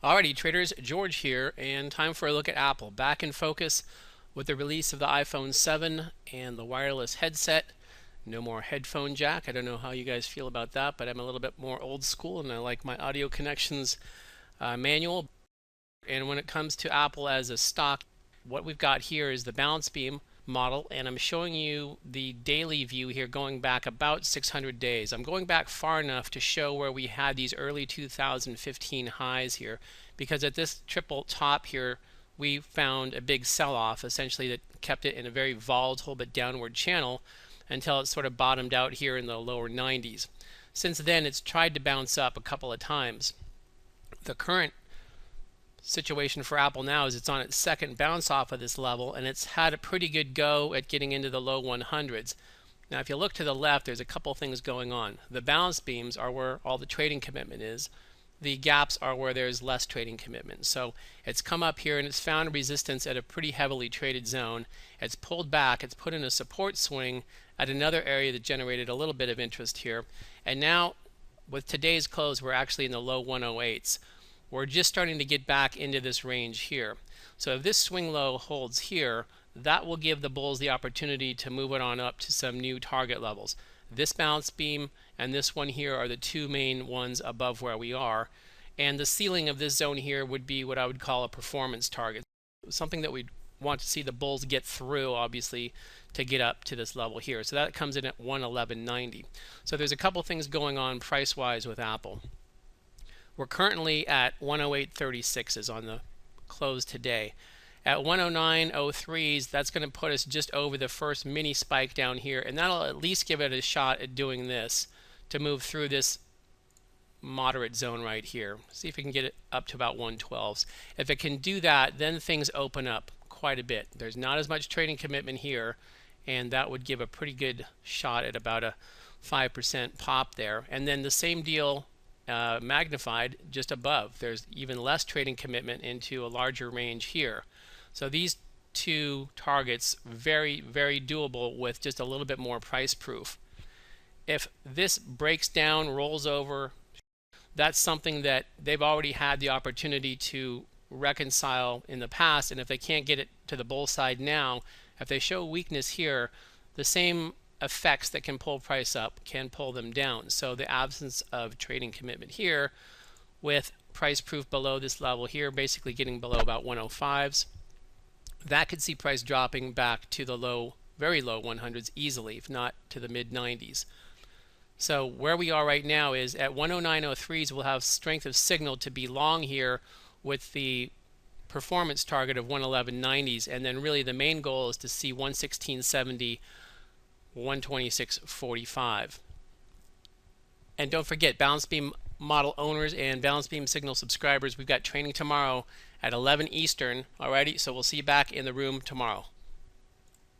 Alrighty, traders, George here, and time for a look at Apple. Back in focus with the release of the iPhone 7 and the wireless headset. No more headphone jack. I don't know how you guys feel about that, but I'm a little bit more old school and I like my audio connections manual. And when it comes to Apple as a stock, what we've got here is the balance beam model, and I'm showing you the daily view here going back about 600 days. I'm going back far enough to show where we had these early 2015 highs here, because at this triple top here we found a big sell-off essentially that kept it in a very volatile but downward channel until it sort of bottomed out here in the lower 90s. Since then it's tried to bounce up a couple of times. The current situation for Apple now is it's on its second bounce off of this level, and it's had a pretty good go at getting into the low 100s. Now if you look to the left, there's a couple things going on. The balance beams are where all the trading commitment is. The gaps are where there's less trading commitment. So it's come up here and it's found resistance at a pretty heavily traded zone. It's pulled back, it's put in a support swing at another area that generated a little bit of interest here. And now with today's close, we're actually in the low 108s. We're just starting to get back into this range here. So if this swing low holds here, that will give the bulls the opportunity to move it on up to some new target levels. This bounce beam and this one here are the two main ones above where we are. And the ceiling of this zone here would be what I would call a performance target. Something that we'd want to see the bulls get through, obviously, to get up to this level here. So that comes in at 111.90. So there's a couple things going on price-wise with Apple. We're currently at 108.36s on the close today. At 109.03s, that's going to put us just over the first mini spike down here, and that'll at least give it a shot at doing this to move through this moderate zone right here. See if we can get it up to about 112s. If it can do that, then things open up quite a bit. There's not as much trading commitment here, and that would give a pretty good shot at about a 5% pop there. And then the same deal magnified just above. There's even less trading commitment into a larger range here. So these two targets very, very doable with just a little bit more price proof. If this breaks down, rolls over, that's something that they've already had the opportunity to reconcile in the past, and if they can't get it to the bull side now, if they show weakness here, the same effects that can pull price up can pull them down. So the absence of trading commitment here with price proof below this level here, basically getting below about 105s, that could see price dropping back to the low, very low 100s easily, if not to the mid 90s. So where we are right now is at 109.03s, we'll have strength of signal to be long here with the performance target of 111.90s, and then really the main goal is to see 116.70, 126.45. And don't forget, balance beam model owners and balance beam signal subscribers, we've got training tomorrow at 11 Eastern. Alrighty, so we'll see you back in the room tomorrow.